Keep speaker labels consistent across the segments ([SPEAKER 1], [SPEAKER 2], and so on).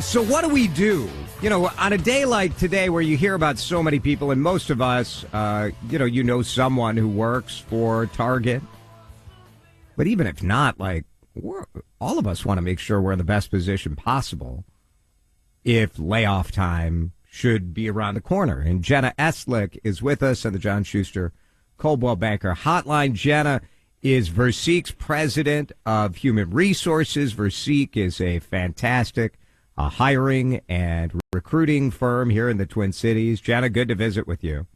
[SPEAKER 1] So what do we do? You know, on a day like today where you hear about so many people, and most of us, you know someone who works for Target. But even if not, all of us want to make sure we're in the best position possible if layoff time should be around the corner. And Jenna Estlick is with us on the John Schuster Coldwell Banker Hotline. Jenna is Versique's president of human resources. Versique is a fantastic hiring and recruiting firm here in the Twin Cities. Jenna, good to visit with you.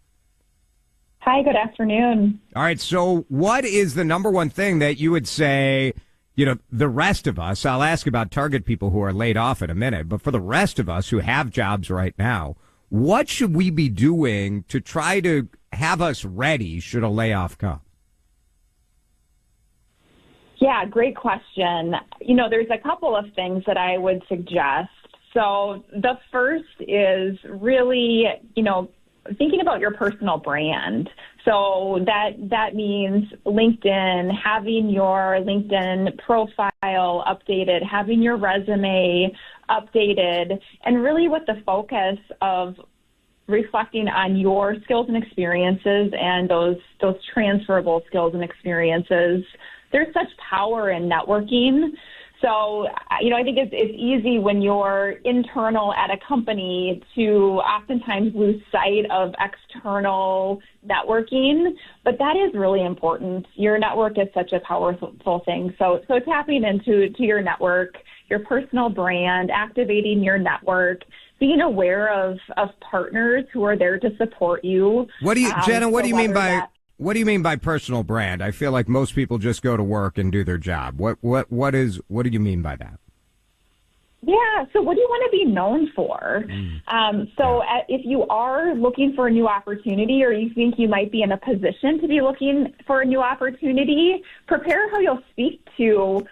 [SPEAKER 2] Hi, good afternoon.
[SPEAKER 1] All right, so what is the number one thing that you would say, you know, the rest of us, I'll ask about Target people who are laid off in a minute, but for the rest of us who have jobs right now, what should we be doing to try to have us ready should a layoff come?
[SPEAKER 2] Yeah, great question. You know, there's a couple of things that I would suggest. So the first is really, you know, thinking about your personal brand. So that means LinkedIn, having your LinkedIn profile updated, having your resume updated, and really with the focus of reflecting on your skills and experiences and those transferable skills and experiences. There's such power in networking. So, you know, I think it's easy when you're internal at a company to oftentimes lose sight of external networking, but that is really important. Your network is such a powerful thing. So tapping into your network, your personal brand, activating your network, being aware of partners who are there to support you.
[SPEAKER 1] What do you, Jenna, what do you mean by personal brand? I feel like most people just go to work and do their job. What do you mean by that?
[SPEAKER 2] Yeah, so what do you want to be known for? If you are looking for a new opportunity or you think you might be in a position to be looking for a new opportunity, prepare how you'll speak to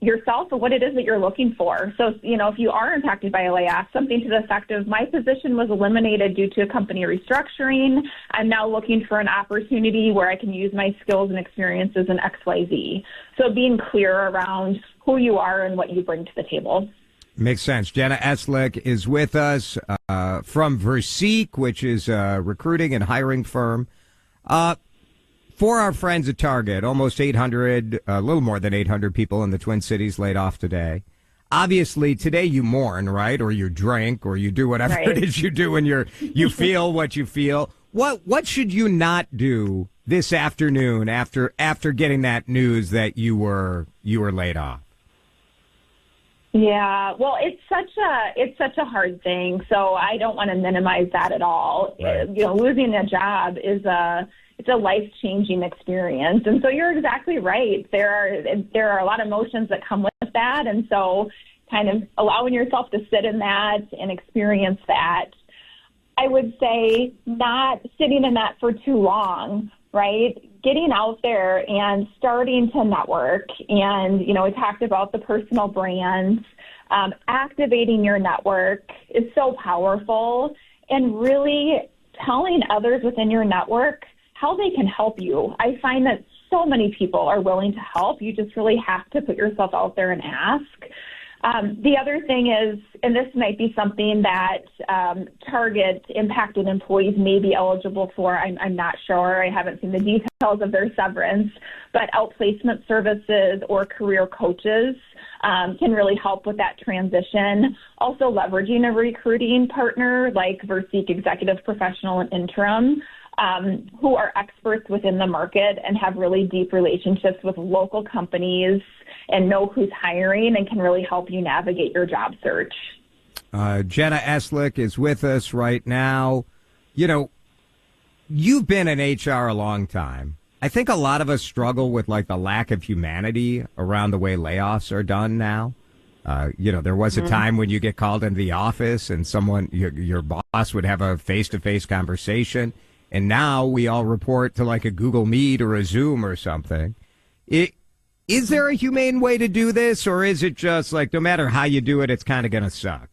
[SPEAKER 2] yourself and what it is that you're looking for. So, you know, if you are impacted by a layoff, something to the effect of, my position was eliminated due to a company restructuring. I'm now looking for an opportunity where I can use my skills and experiences in XYZ. So being clear around who you are and what you bring to the table.
[SPEAKER 1] Makes sense. Jenna Estlick is with us from Versique, which is a recruiting and hiring firm. For our friends at Target, almost 800, a little more than 800 people in the Twin Cities laid off today. Obviously, today you mourn, right? Or you drink, or you do whatever it is you do, and you feel what you feel. What should you not do this afternoon after getting that news that you were laid off?
[SPEAKER 2] Yeah, well, it's such a hard thing. So I don't want to minimize that at all.
[SPEAKER 1] Right.
[SPEAKER 2] You know, losing a job is it's a life-changing experience. And so you're exactly right. There are a lot of emotions that come with that. And so kind of allowing yourself to sit in that and experience that. I would say not sitting in that for too long, right? Getting out there and starting to network. And, you know, we talked about the personal brands. Activating your network is so powerful, and really telling others within your network how they can help you. I find that so many people are willing to help. You just really have to put yourself out there and ask. The other thing is, and this might be something that Target impacted employees may be eligible for. I'm not sure. I haven't seen the details of their severance, but outplacement services or career coaches can really help with that transition. Also leveraging a recruiting partner like Versique Executive Professional and Interim, who are experts within the market and have really deep relationships with local companies and know who's hiring and can really help you navigate your job search.
[SPEAKER 1] Jenna Estlick is with us right now. You know, you've been in HR a long time. I think a lot of us struggle with the lack of humanity around the way layoffs are done now. You know, there was a time when you get called into the office and your boss would have a face-to-face conversation. And now we all report to a Google Meet or a Zoom or something. Is there a humane way to do this, or is it just no matter how you do it, it's kind of going to suck?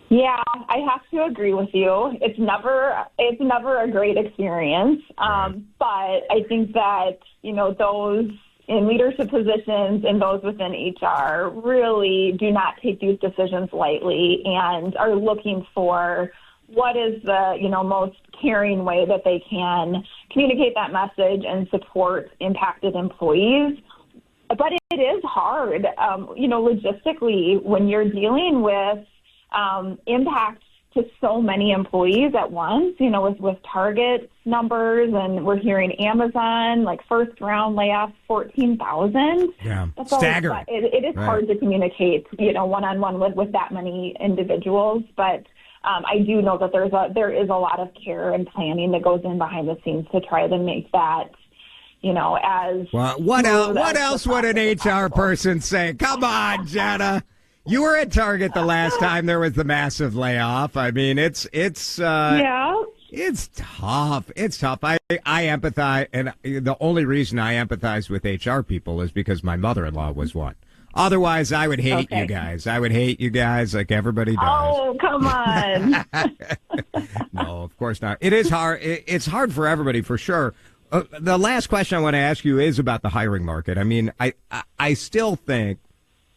[SPEAKER 2] Yeah, I have to agree with you. It's never a great experience. But I think that, you know, those in leadership positions and those within HR really do not take these decisions lightly and are looking for what is the, most caring way that they can communicate that message and support impacted employees. But it is hard, logistically, when you're dealing with impact to so many employees at once, with Target numbers, and we're hearing Amazon, like first round layoffs, 14,000.
[SPEAKER 1] Yeah,
[SPEAKER 2] that's
[SPEAKER 1] staggering.
[SPEAKER 2] It is hard to communicate, one-on-one with that many individuals. But I do know that there is a lot of care and planning that goes in behind the scenes to try to make that, as
[SPEAKER 1] well, what else would an HR person say? Come on, Jenna. You were at Target the last time there was the massive layoff. I mean, it's tough. It's tough. I empathize, and the only reason I empathize with HR people is because my mother-in-law was one. Otherwise, I would hate you guys. I would hate you guys like everybody does.
[SPEAKER 2] Oh, come on.
[SPEAKER 1] No, of course not. It is hard. It's hard for everybody, for sure. The last question I want to ask you is about the hiring market. I mean, I still think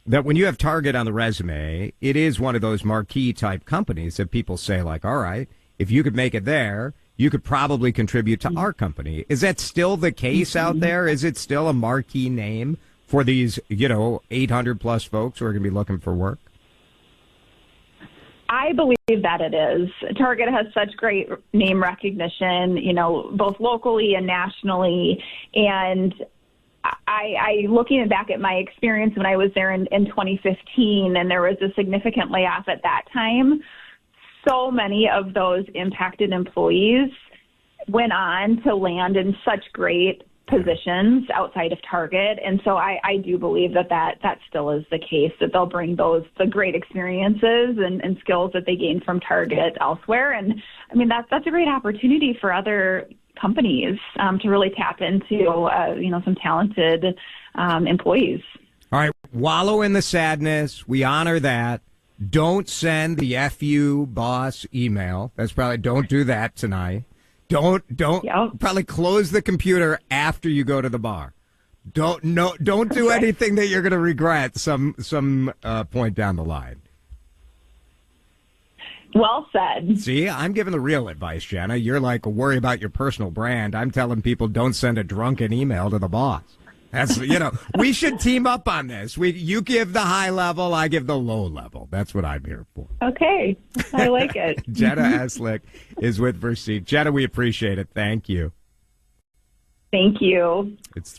[SPEAKER 1] that when you have Target on the resume, it is one of those marquee type companies that people say, like, all right, if you could make it there, you could probably contribute to our company. Is that still the case out there? Is it still a marquee name for these, 800 plus folks who are going to be looking for work?
[SPEAKER 2] I believe that it is. Target has such great name recognition, both locally and nationally. And I looking back at my experience when I was there in 2015, and there was a significant layoff at that time, so many of those impacted employees went on to land in such great positions outside of Target. And so I do believe that still is the case, that they'll bring the great experiences and skills that they gained from Target elsewhere. And I mean, that's a great opportunity for other companies to really tap into, some talented employees.
[SPEAKER 1] All right. Wallow in the sadness. We honor that. Don't send the FU boss email. Don't do that tonight. Don't probably close the computer after you go to the bar. Don't do anything that you're going to regret some point down the line.
[SPEAKER 2] Well said.
[SPEAKER 1] See, I'm giving the real advice, Jenna. You're like, worry about your personal brand. I'm telling people don't send a drunken email to the boss. That's, we should team up on this. You give the high level, I give the low level. That's what I'm here for.
[SPEAKER 2] Okay. I like it.
[SPEAKER 1] Jenna Estlick is with Versique. Jenna, we appreciate it. Thank you.
[SPEAKER 2] Thank you.
[SPEAKER 1] It's